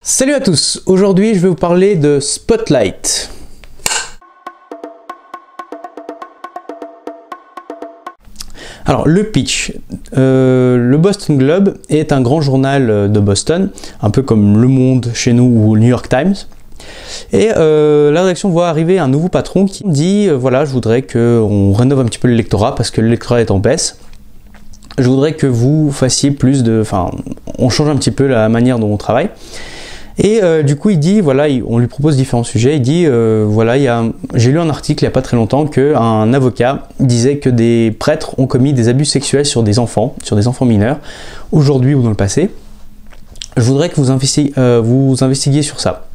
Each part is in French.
Salut à tous, aujourd'hui je vais vous parler de Spotlight. Alors le pitch, le Boston Globe est un grand journal de Boston, un peu comme Le Monde chez nous ou le New York Times. Et la rédaction voit arriver un nouveau patron qui dit voilà, je voudrais qu'on rénove un petit peu le lectorat parce que le lectorat est en baisse. Je voudrais que vous fassiez plus de... Enfin, on change un petit peu la manière dont on travaille. Et du coup, il dit, voilà, on lui propose différents sujets. Il dit, voilà, j'ai lu un article il n'y a pas très longtemps qu'un avocat disait que des prêtres ont commis des abus sexuels sur des enfants mineurs, aujourd'hui ou dans le passé. Je voudrais que vous investiguiez sur ça.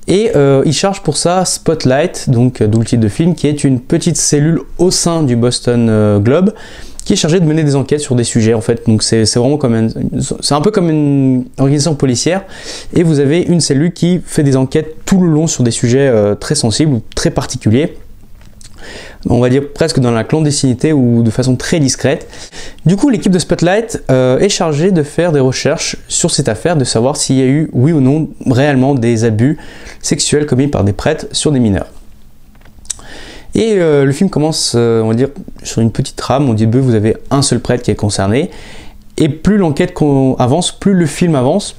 Et il charge pour ça Spotlight, donc d'où le titre de film, qui est une petite cellule au sein du Boston Globe, qui est chargé de mener des enquêtes sur des sujets en fait. Donc c'est vraiment comme c'est un peu comme une organisation policière, et vous avez une cellule qui fait des enquêtes tout le long sur des sujets très sensibles ou très particuliers, on va dire presque dans la clandestinité ou de façon très discrète. Du coup, l'équipe de Spotlight est chargée de faire des recherches sur cette affaire, de savoir s'il y a eu oui ou non réellement des abus sexuels commis par des prêtres sur des mineurs. Et le film commence, on va dire, sur une petite trame. Au début, vous avez un seul prêtre qui est concerné. Et plus l'enquête avance, plus le film avance,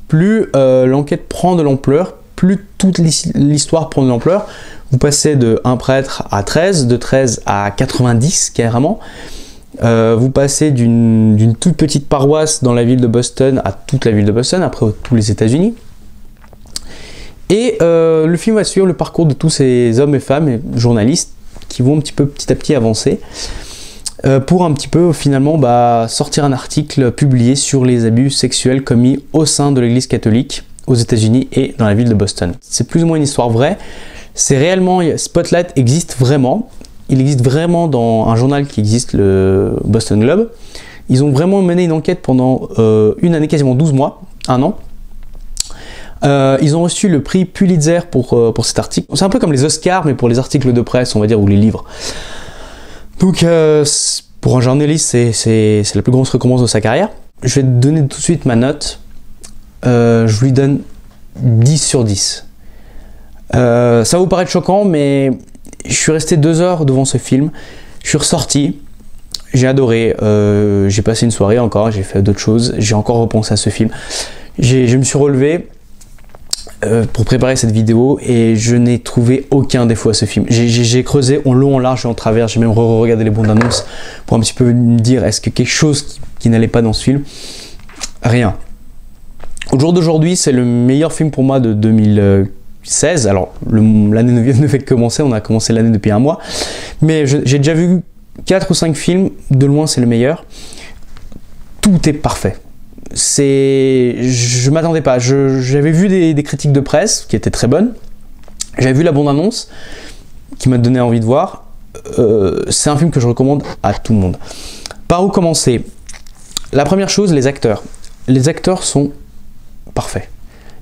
plus l'enquête prend de l'ampleur, plus toute l'histoire prend de l'ampleur. Vous passez de un prêtre à 13, de 13 à 90 carrément. Vous passez d'une toute petite paroisse dans la ville de Boston à toute la ville de Boston, après tous les États-Unis. Et le film va suivre le parcours de tous ces hommes et femmes et journalistes qui vont petit à petit avancer pour un petit peu finalement sortir un article publié sur les abus sexuels commis au sein de l'église catholique aux États-Unis et dans la ville de Boston. C'est plus ou moins une histoire vraie. C'est réellement, Spotlight existe vraiment. Il existe vraiment dans un journal qui existe, le Boston Globe. Ils ont vraiment mené une enquête pendant une année, quasiment 12 mois, un an. Ils ont reçu le prix Pulitzer pour cet article. C'est un peu comme les Oscars, mais pour les articles de presse, on va dire, ou les livres. Donc, pour un journaliste, c'est la plus grosse récompense de sa carrière. Je vais te donner tout de suite ma note. Je lui donne 10 sur 10. Ça va vous paraître choquant, mais je suis resté 2 heures devant ce film. Je suis ressorti. J'ai adoré. J'ai passé une soirée encore, j'ai fait d'autres choses. J'ai encore repensé à ce film. Je me suis relevé pour préparer cette vidéo et je n'ai trouvé aucun défaut à ce film. J'ai creusé en long, en large et en travers. J'ai même regardé les bandes annonces pour un petit peu me dire est-ce que quelque chose qui n'allait pas dans ce film. Rien. Au jour d'aujourd'hui, c'est le meilleur film pour moi de 2016. Alors l'année ne fait que commencer, on a commencé l'année depuis un mois, mais j'ai déjà vu 4 ou 5 films, de loin c'est le meilleur. Tout est parfait. Je m'attendais pas, j'avais vu des critiques de presse qui étaient très bonnes, j'avais vu la bande-annonce qui m'a donné envie de voir. C'est un film que je recommande à tout le monde. Par où commencer? La première chose, les acteurs. Les acteurs sont parfaits,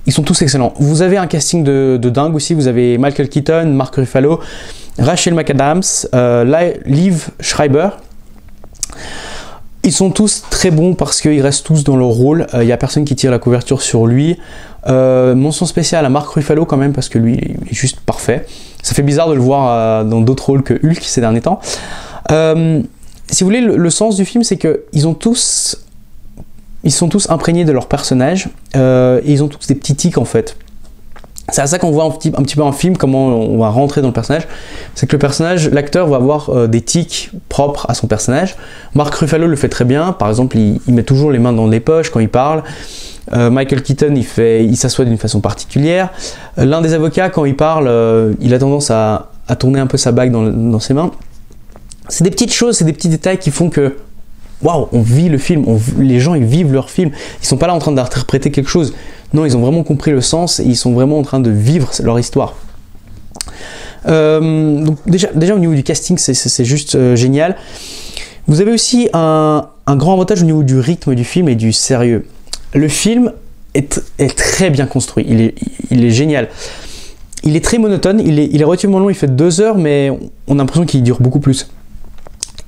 ils sont tous excellents. Vous avez un casting de dingue aussi. Vous avez Michael Keaton, Mark Ruffalo, Rachel McAdams, Liev Schreiber. Ils sont tous très bons parce qu'ils restent tous dans leur rôle. Il n'y a personne qui tire la couverture sur lui. Mention spéciale à Mark Ruffalo quand même, parce que lui il est juste parfait. Ça fait bizarre de le voir dans d'autres rôles que Hulk ces derniers temps. Si vous voulez, le sens du film, c'est qu'ils sont tous imprégnés de leur personnage. Et ils ont tous des petits tics en fait. C'est à ça qu'on voit un petit peu en film, comment on va rentrer dans le personnage. C'est que l'acteur va avoir des tics propres à son personnage. Mark Ruffalo le fait très bien. Par exemple, il met toujours les mains dans les poches quand il parle. Michael Keaton, il s'assoit d'une façon particulière. L'un des avocats, quand il parle, il a tendance à tourner un peu sa bague dans ses mains. C'est des petites choses, c'est des petits détails qui font que waouh, on vit le film, les gens ils vivent leur film, ils sont pas là en train d'interpréter quelque chose, non, ils ont vraiment compris le sens et ils sont vraiment en train de vivre leur histoire. Donc déjà au niveau du casting, c'est juste génial. Vous avez aussi un grand avantage au niveau du rythme du film et du sérieux. Le film est très bien construit, il est génial. Il est très monotone, il est relativement long, il fait 2 heures, mais on a l'impression qu'il dure beaucoup plus.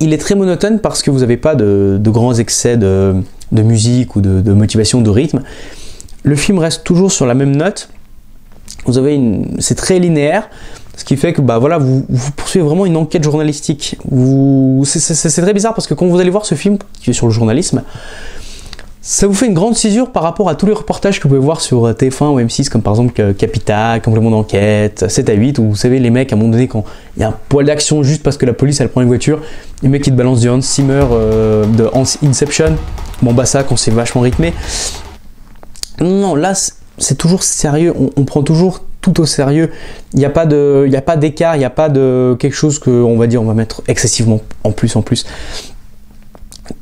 Il est très monotone parce que vous n'avez pas de grands excès de musique ou de motivation, de rythme. le film reste toujours sur la même note. C'est très linéaire, ce qui fait que bah voilà, vous poursuivez vraiment une enquête journalistique. C'est très bizarre parce que quand vous allez voir ce film qui est sur le journalisme, ça vous fait une grande césure par rapport à tous les reportages que vous pouvez voir sur TF1 ou M6, comme par exemple Capital, Complément d'enquête, 7 à 8, où vous savez, les mecs, à un moment donné, quand il y a un poil d'action juste parce que la police elle prend une voiture, les mecs qui te balancent du Hans Zimmer de Inception, bon bah ça, quand c'est vachement rythmé. Non, là, c'est toujours sérieux, on prend toujours tout au sérieux, il n'y a pas d'écart, il n'y a pas de quelque chose qu'on va dire, on va mettre excessivement en plus.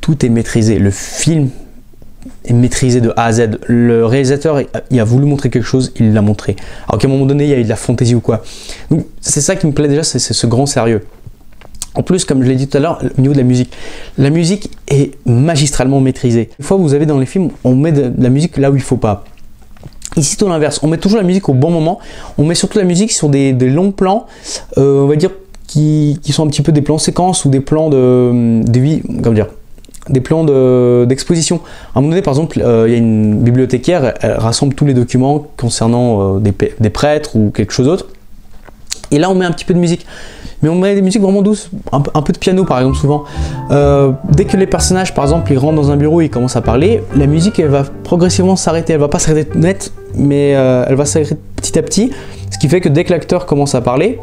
Tout est maîtrisé, le film est maîtrisé de A à Z. Le réalisateur, il a voulu montrer quelque chose, il l'a montré. Alors qu'à un moment donné, il y a eu de la fantaisie ou quoi. Donc c'est ça qui me plaît déjà, c'est ce grand sérieux. En plus, comme je l'ai dit tout à l'heure, au niveau de la musique est magistralement maîtrisée. Des fois, vous avez dans les films, on met de la musique là où il faut pas. Ici, tout l'inverse. On met toujours la musique au bon moment. On met surtout la musique sur des longs plans, on va dire, qui sont un petit peu des plans séquences ou des plans des plans d'exposition. À un moment donné, par exemple, il y a une bibliothécaire, elle rassemble tous les documents concernant des prêtres ou quelque chose d'autre. Et là, on met un petit peu de musique. Mais on met des musiques vraiment douces, un peu de piano par exemple souvent. Dès que les personnages, par exemple, ils rentrent dans un bureau et ils commencent à parler, la musique, elle va progressivement s'arrêter. Elle va pas s'arrêter net, mais elle va s'arrêter petit à petit. Ce qui fait que dès que l'acteur commence à parler,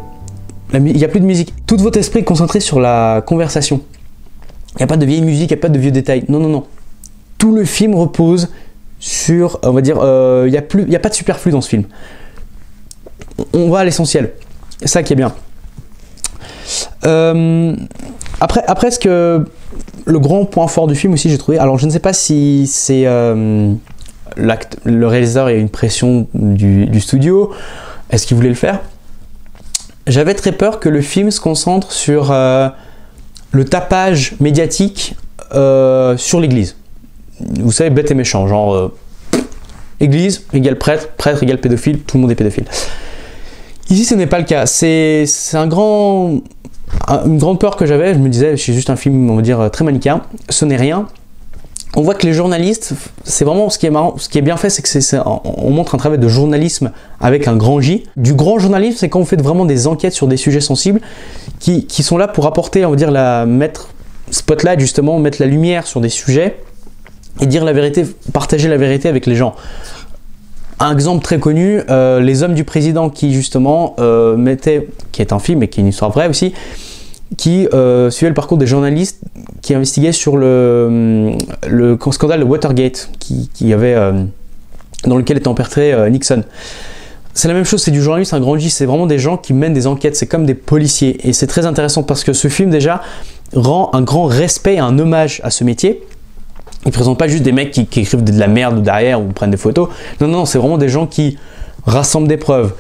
il n'y a plus de musique. Tout votre esprit est concentré sur la conversation. Il n'y a pas de vieille musique, il n'y a pas de vieux détails. Non. Tout le film repose sur, on va dire, il n'y a pas de superflu dans ce film. On va à l'essentiel. C'est ça qui est bien. Après, ce que le grand point fort du film aussi, j'ai trouvé. Alors, je ne sais pas si c'est le réalisateur, il y a une pression du studio. Est-ce qu'il voulait le faire? J'avais très peur que le film se concentre sur le tapage médiatique sur l'église. Vous savez, bête et méchant, genre église égale prêtre, prêtre égale pédophile, tout le monde est pédophile. Ici, ce n'est pas le cas. C'est une grande peur que j'avais. Je me disais, c'est juste un film, on va dire, très manichéen. Ce n'est rien. On voit que les journalistes, c'est vraiment ce qui est marrant, ce qui est bien fait, c'est que on montre un travail de journalisme avec un grand J. Du grand journalisme, c'est quand vous faites vraiment des enquêtes sur des sujets sensibles qui sont là pour apporter, on va dire, mettre spotlight justement, mettre la lumière sur des sujets et dire la vérité, partager la vérité avec les gens. Un exemple très connu, Les Hommes du Président, qui justement qui est un film et qui est une histoire vraie aussi, qui suivait le parcours des journalistes qui investiguaient sur le scandale de Watergate dans lequel était empêtré Nixon. C'est la même chose, c'est du journalisme, un grand J, c'est vraiment des gens qui mènent des enquêtes, c'est comme des policiers. Et c'est très intéressant parce que ce film déjà rend un grand respect et un hommage à ce métier. Ils ne présentent pas juste des mecs qui écrivent de la merde derrière ou prennent des photos. Non, c'est vraiment des gens qui rassemblent des preuves.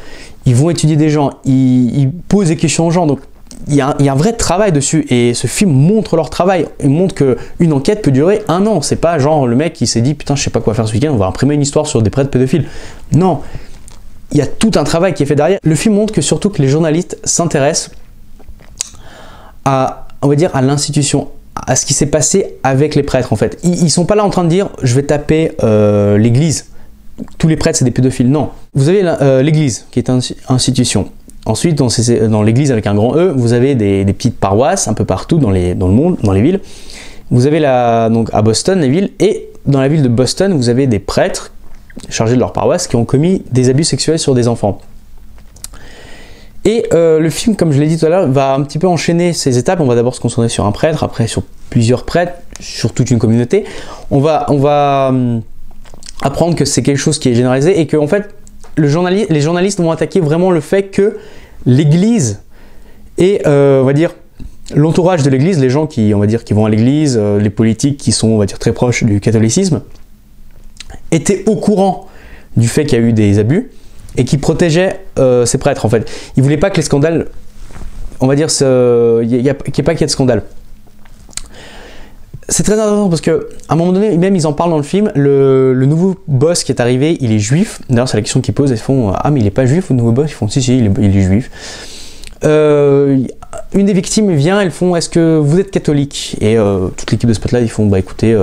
Ils vont étudier des gens, ils posent des questions aux gens. Donc il y a un vrai travail dessus et ce film montre leur travail. Il montre qu'une enquête peut durer 1 an. C'est pas genre le mec qui s'est dit putain, je sais pas quoi faire ce week-end, on va imprimer une histoire sur des prêtres pédophiles. Non, il y a tout un travail qui est fait derrière. Le film montre que surtout que les journalistes s'intéressent à, on va dire, à l'institution, à ce qui s'est passé avec les prêtres en fait. Ils sont pas là en train de dire je vais taper l'église, tous les prêtres c'est des pédophiles, non. Vous avez l'église qui est une institution. Ensuite dans l'église avec un grand E, vous avez des petites paroisses un peu partout dans le monde, dans les villes. Vous avez donc à Boston les villes, et dans la ville de Boston vous avez des prêtres chargés de leur paroisse qui ont commis des abus sexuels sur des enfants. Et le film, comme je l'ai dit tout à l'heure, va un petit peu enchaîner ces étapes. On va d'abord se concentrer sur un prêtre, après sur plusieurs prêtres, sur toute une communauté. On va apprendre que c'est quelque chose qui est généralisé et que en fait, les journalistes vont attaquer vraiment le fait que l'Église et on va dire l'entourage de l'Église, les gens qui vont à l'Église, les politiques qui sont on va dire très proches du catholicisme, étaient au courant du fait qu'il y a eu des abus et qui protégeaient ces prêtres en fait. Ils voulaient pas que les scandales, on va dire, qu'il n'y ait pas de scandale. C'est très intéressant parce que à un moment donné, même ils en parlent dans le film, le nouveau boss qui est arrivé, il est juif. D'ailleurs, c'est la question qu'ils posent, ils font ah mais il est pas juif le nouveau boss, ils font si il est juif. Une des victimes vient, elles font est-ce que vous êtes catholique? Et toute l'équipe de Spotlight ils font bah écoutez,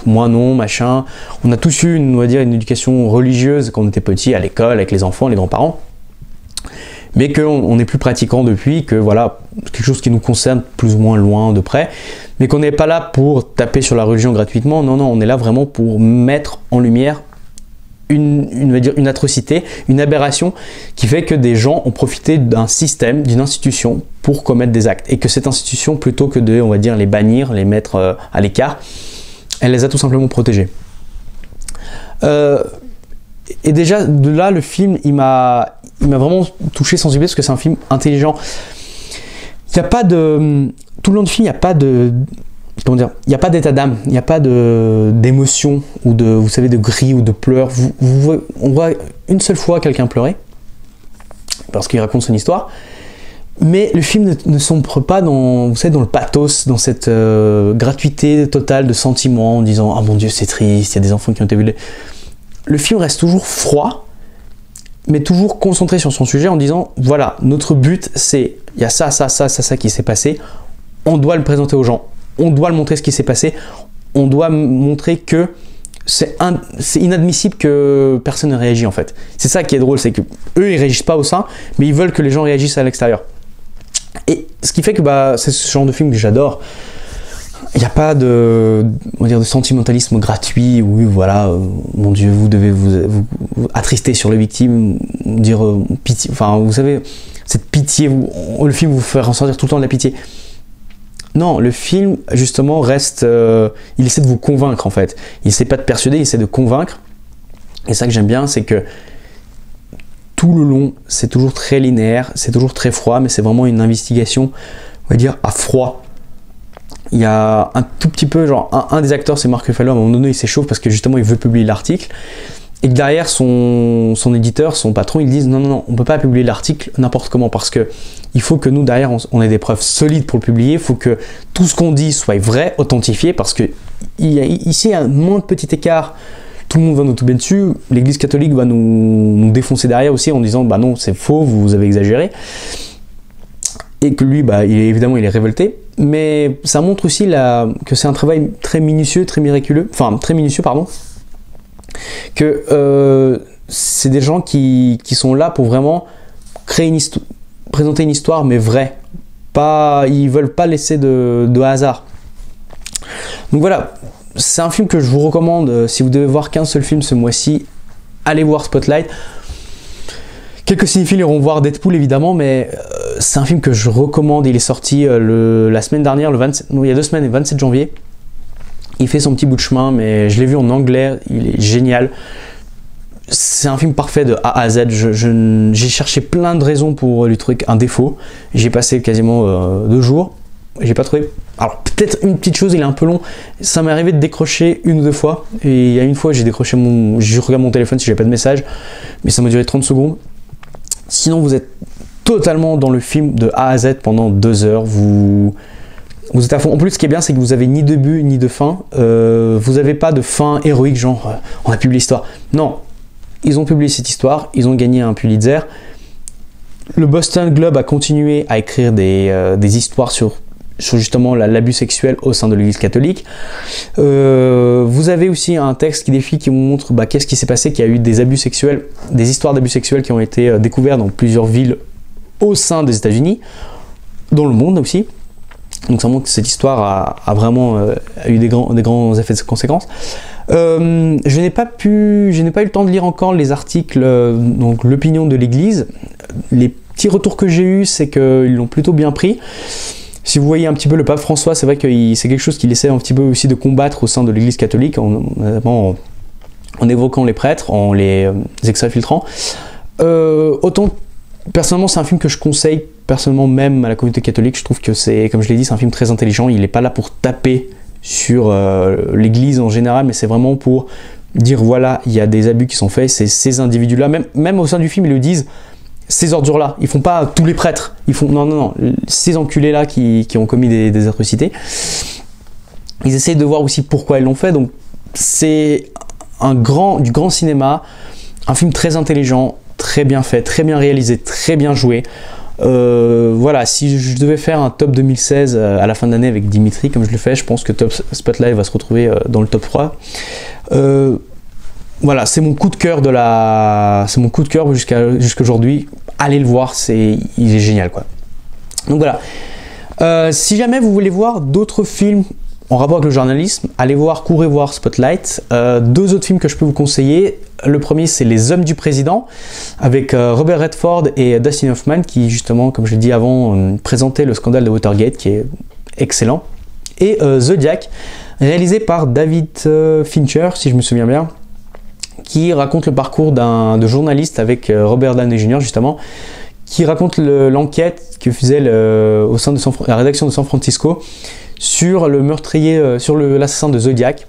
moi non, machin. On a tous eu, on va dire, une éducation religieuse quand on était petit, à l'école, avec les enfants, les grands-parents. Mais qu'on n'est plus pratiquant depuis, que voilà, quelque chose qui nous concerne plus ou moins loin, de près, mais qu'on n'est pas là pour taper sur la religion gratuitement, non, on est là vraiment pour mettre en lumière on va dire une atrocité, une aberration qui fait que des gens ont profité d'un système, d'une institution pour commettre des actes, et que cette institution, plutôt que de, on va dire, les bannir, les mettre à l'écart, elle les a tout simplement protégés. Et déjà, de là, le film, il m'a vraiment touché, sensibilisé, parce que c'est un film intelligent. Il n'y a pas de... Tout le long du film, il n'y a pas de... Comment dire? Il n'y a pas d'état d'âme, il n'y a pas d'émotion, ou de, vous savez, de cris ou de pleurs. On voit une seule fois quelqu'un pleurer, parce qu'il raconte son histoire. Mais le film ne sombre pas dans, vous savez, dans le pathos, dans cette gratuité totale de sentiments, en disant « Ah mon Dieu, c'est triste, il y a des enfants qui ont été violés ». Le film reste toujours froid, mais toujours concentré sur son sujet en disant « Voilà, notre but, c'est, il y a ça qui s'est passé, on doit le présenter aux gens, on doit le montrer ce qui s'est passé, on doit montrer que c'est inadmissible que personne ne réagit en fait. » C'est ça qui est drôle, c'est que eux ils réagissent pas au sein, mais ils veulent que les gens réagissent à l'extérieur. Et ce qui fait que c'est ce genre de film que j'adore. Il n'y a pas de, on va dire, de sentimentalisme gratuit, oui voilà, mon Dieu, vous devez vous attrister sur les victimes, dire pitié, enfin vous savez, cette pitié, le film vous fait ressentir tout le temps de la pitié. Non, le film justement reste, il essaie de vous convaincre en fait, il essaie pas de persuader, il essaie de convaincre. Et ça que j'aime bien, c'est que tout le long, c'est toujours très linéaire, c'est toujours très froid, mais c'est vraiment une investigation, on va dire, à froid. Il y a un tout petit peu, genre, un des acteurs, c'est Mark Ruffalo, à un moment donné, il s'échauffe parce que justement, il veut publier l'article. Et que derrière, son éditeur, son patron, ils disent non, on ne peut pas publier l'article n'importe comment parce que il faut que nous, derrière, on ait des preuves solides pour le publier. Il faut que tout ce qu'on dit soit vrai, authentifié, parce que ici, il y a un moins de petit écart. Tout le monde va nous tomber dessus. L'église catholique va nous défoncer derrière aussi en disant bah non, c'est faux, vous avez exagéré. Et que lui, évidemment, il est révolté. Mais ça montre aussi que c'est un travail très minutieux, très miraculeux, enfin très minutieux, pardon. Que c'est des gens qui sont là pour vraiment créer présenter une histoire, mais vraie. Ils veulent pas laisser de hasard. Donc voilà, c'est un film que je vous recommande. Si vous devez voir qu'un seul film ce mois-ci, allez voir Spotlight. Quelques cinéphiles iront voir Deadpool évidemment, mais c'est un film que je recommande. Il est sorti la semaine dernière, il y a 2 semaines, le 27 janvier. Il fait son petit bout de chemin, mais je l'ai vu en anglais, il est génial. C'est un film parfait de A à Z. J'ai cherché plein de raisons pour lui trouver un défaut. J'ai passé quasiment 2 jours. J'ai pas trouvé. Alors peut-être une petite chose, il est un peu long. Ça m'est arrivé de décrocher 1 ou 2 fois. Et il y a une fois, j'ai décroché j'ai regardé mon téléphone si j'avais pas de message. Mais ça m'a duré 30 secondes. Sinon, vous êtes totalement dans le film de A à Z pendant 2 heures. Vous êtes à fond. En plus, ce qui est bien, c'est que vous avez ni de début ni de fin. Vous n'avez pas de fin héroïque, genre on a publié l'histoire. Non, ils ont publié cette histoire, ils ont gagné un Pulitzer. Le Boston Globe a continué à écrire des histoires sur justement l'abus sexuel au sein de l'Église catholique. Vous avez aussi un texte qui vous montre qu'est-ce qui s'est passé, qu'il y a eu des abus sexuels, des histoires d'abus sexuels qui ont été découvertes dans plusieurs villes au sein des États-Unis, dans le monde aussi. Donc ça montre que cette histoire a vraiment eu des grands effets de conséquences. Je n'ai pas eu le temps de lire encore les articles, donc l'opinion de l'Église. Les petits retours que j'ai eus, c'est qu'ils l'ont plutôt bien pris. Si vous voyez un petit peu le pape François, c'est vrai que c'est quelque chose qu'il essaie un petit peu aussi de combattre au sein de l'Église catholique, en évoquant les prêtres, en les exfiltrant. Autant, personnellement, c'est un film que je conseille, personnellement, même à la communauté catholique. Je trouve que c'est, comme je l'ai dit, c'est un film très intelligent. Il n'est pas là pour taper sur l'Église en général, mais c'est vraiment pour dire, voilà, il y a des abus qui sont faits, c'est ces individus-là. Même au sein du film, ils le disent, ces ordures-là, ils font pas tous les prêtres, ils font non, ces enculés-là qui ont commis des atrocités. Ils essayent de voir aussi pourquoi ils l'ont fait, donc c'est du grand cinéma, un film très intelligent, très bien fait, très bien réalisé, très bien joué. Voilà, si je devais faire un top 2016 à la fin de l'année avec Dimitri, comme je le fais, je pense que Top Spotlight va se retrouver dans le top 3. Voilà, c'est mon coup de cœur c'est mon coup de cœur jusqu'à aujourd'hui. Allez le voir, il est génial, quoi. Donc voilà. Si jamais vous voulez voir d'autres films en rapport avec le journalisme, courez voir Spotlight. Deux autres films que je peux vous conseiller. Le premier, c'est Les Hommes du Président, avec Robert Redford et Dustin Hoffman, qui justement, comme je l'ai dit avant, présentait le scandale de Watergate, qui est excellent. Et Zodiac, réalisé par David Fincher, si je me souviens bien, qui raconte le parcours de journaliste avec Robert Downey Jr. justement, qui raconte l'enquête que faisait au sein de la rédaction de San Francisco sur le meurtrier, sur l'assassin de Zodiac,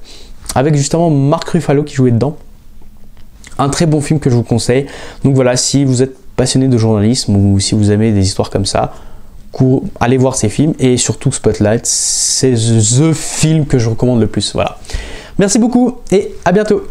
avec justement Mark Ruffalo qui jouait dedans. Un très bon film que je vous conseille. Donc voilà, si vous êtes passionné de journalisme ou si vous aimez des histoires comme ça, allez voir ces films, et surtout Spotlight, c'est the film que je recommande le plus. Voilà. Merci beaucoup et à bientôt.